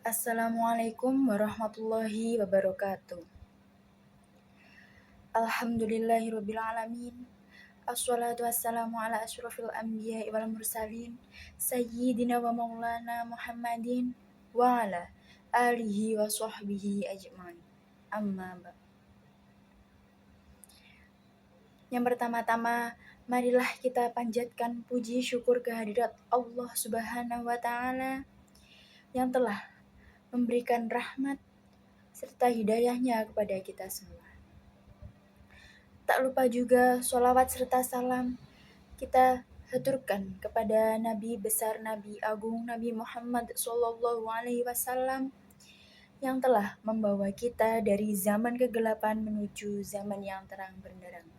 Assalamualaikum warahmatullahi wabarakatuh. Alhamdulillahirabbil alamin. Assalatu wassalamu ala asyrafil anbiya'i wal mursalin sayyidina wa maulana Muhammadin wa ala alihi wa sahbihi ajmain. Amma ba'd. Yang pertama-tama, marilah kita panjatkan puji syukur kehadirat Allah Subhanahu wa taala yang telah memberikan rahmat serta hidayahnya kepada kita semua. Tak lupa juga sholawat serta salam kita haturkan kepada Nabi besar, Nabi agung, Nabi Muhammad SAW yang telah membawa kita dari zaman kegelapan menuju zaman yang terang benderang.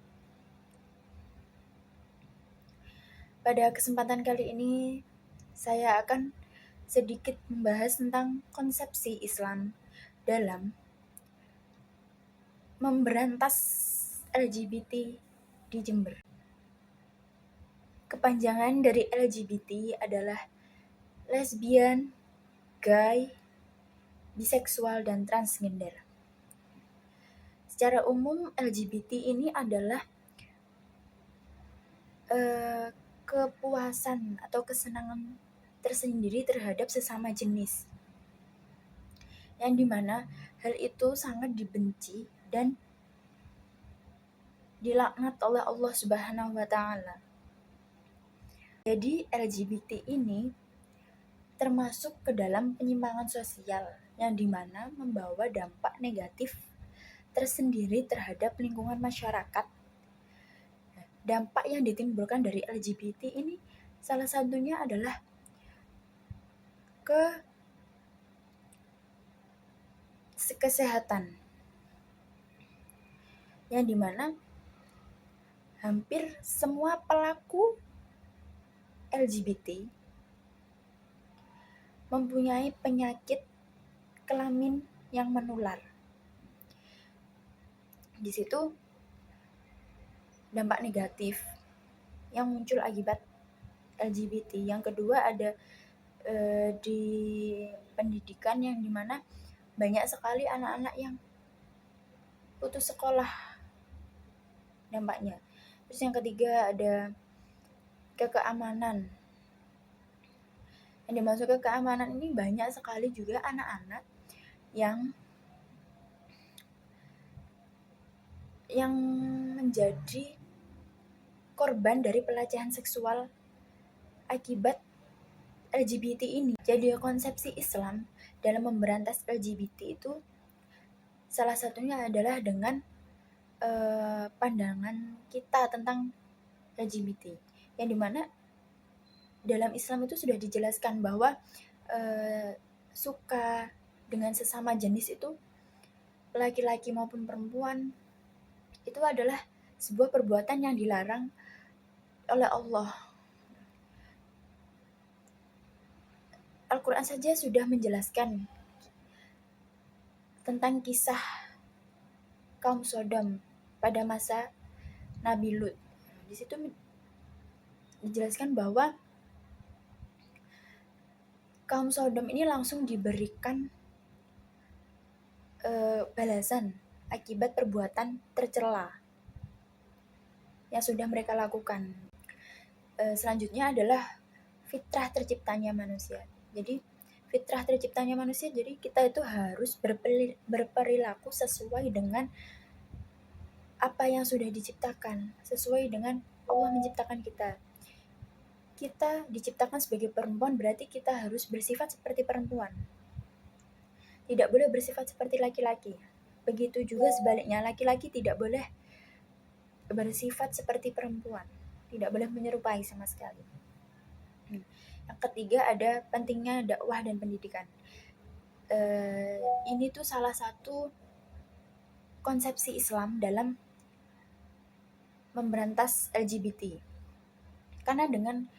Pada kesempatan kali ini saya akan sedikit membahas tentang konsepsi Islam dalam memberantas LGBT di Jember. Kepanjangan dari LGBT adalah lesbian, gay, biseksual, dan transgender. Secara umum, LGBT ini adalah kepuasan atau kesenangan tersendiri terhadap sesama jenis, yang dimana hal itu sangat dibenci dan dilaknat oleh Allah Subhanahu wa taala. Jadi LGBT ini termasuk ke dalam penyimpangan sosial yang dimana membawa dampak negatif tersendiri terhadap lingkungan masyarakat. Dampak yang ditimbulkan dari LGBT ini salah satunya adalah kesehatan, yang dimana hampir semua pelaku LGBT mempunyai penyakit kelamin yang menular. Di situ dampak negatif yang muncul akibat LGBT. Yang kedua ada di pendidikan, yang dimana banyak sekali anak-anak yang putus sekolah dampaknya. Terus yang ketiga ada keamanan. Yang dimaksud keamanan ini banyak sekali juga anak-anak yang menjadi korban dari pelecehan seksual akibat LGBT ini. Jadi konsepsi Islam dalam memberantas LGBT itu salah satunya adalah dengan pandangan kita tentang LGBT, yang dimana dalam Islam itu sudah dijelaskan bahwa suka dengan sesama jenis itu, laki-laki maupun perempuan, itu adalah sebuah perbuatan yang dilarang oleh Allah. Al-Quran saja sudah menjelaskan tentang kisah kaum Sodom pada masa Nabi Lut. Di situ dijelaskan bahwa kaum Sodom ini langsung diberikan balasan akibat perbuatan tercela yang sudah mereka lakukan. Selanjutnya adalah fitrah terciptanya manusia. Jadi fitrah terciptanya manusia, jadi kita itu harus berperilaku sesuai dengan apa yang sudah diciptakan, sesuai dengan Allah menciptakan kita. Kita diciptakan sebagai perempuan, berarti kita harus bersifat seperti perempuan. Tidak boleh bersifat seperti laki-laki. Begitu juga sebaliknya, laki-laki tidak boleh bersifat seperti perempuan. Tidak boleh menyerupai sama sekali. Yang ketiga ada pentingnya dakwah dan pendidikan. Ini tuh salah satu konsepsi Islam dalam memberantas LGBT. Karena dengan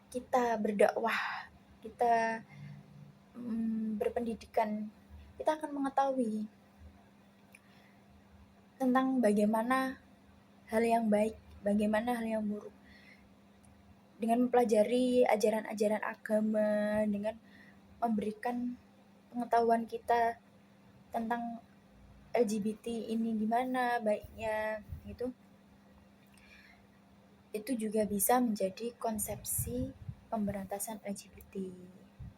kita berdakwah, kita berpendidikan, kita akan mengetahui tentang bagaimana hal yang baik, bagaimana hal yang buruk. Dengan mempelajari ajaran-ajaran agama, dengan memberikan pengetahuan kita tentang LGBT ini gimana baiknya gitu, itu juga bisa menjadi konsepsi pemberantasan LGBT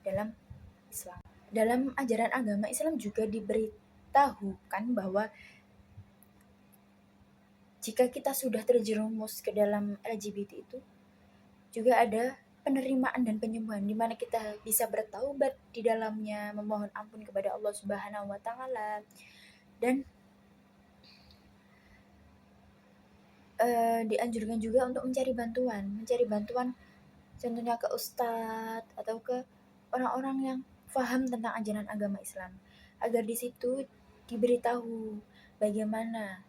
dalam Islam. Dalam ajaran agama Islam juga diberitahukan bahwa jika kita sudah terjerumus ke dalam LGBT itu, juga ada penerimaan dan penyembuhan di mana kita bisa bertaubat di dalamnya, memohon ampun kepada Allah Subhanahu wa taala, dan dianjurkan juga untuk mencari bantuan contohnya ke ustadz atau ke orang-orang yang paham tentang ajaran agama Islam, agar di situ diberitahu bagaimana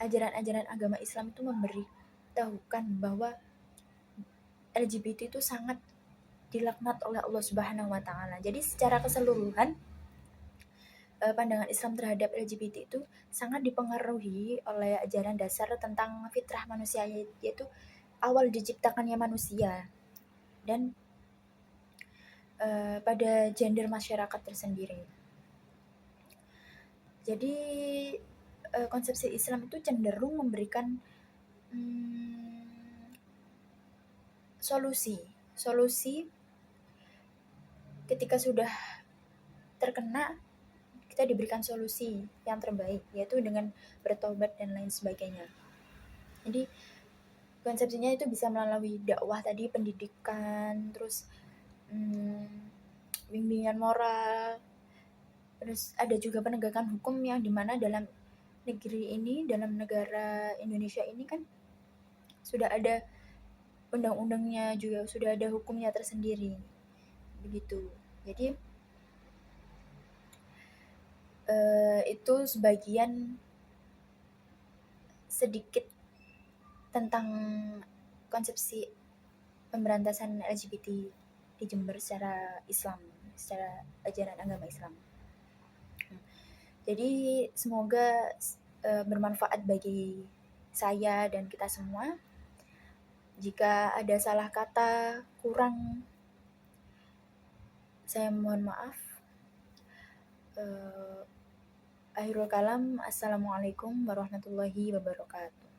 ajaran-ajaran agama Islam itu memberitahukan bahwa LGBT itu sangat dilaknat oleh Allah Subhanahu wa taala. Jadi secara keseluruhan pandangan Islam terhadap LGBT itu sangat dipengaruhi oleh ajaran dasar tentang fitrah manusia, yaitu awal diciptakannya manusia dan pada gender masyarakat tersendiri. Jadi konsepsi Islam itu cenderung memberikan solusi ketika sudah terkena, kita diberikan solusi yang terbaik, yaitu dengan bertobat dan lain sebagainya. Jadi konsepsinya itu bisa melalui dakwah tadi, pendidikan, terus bimbingan moral, terus ada juga penegakan hukum yang dimana dalam negeri ini, dalam negara Indonesia ini kan sudah ada undang-undangnya, juga sudah ada hukumnya tersendiri begitu. Jadi itu sebagian sedikit tentang konsepsi pemberantasan LGBT di Jember secara Islam, secara ajaran agama Islam. Jadi semoga bermanfaat bagi saya dan kita semua. Jika ada salah kata, kurang, saya mohon maaf. Akhirul kalam, assalamualaikum warahmatullahi wabarakatuh.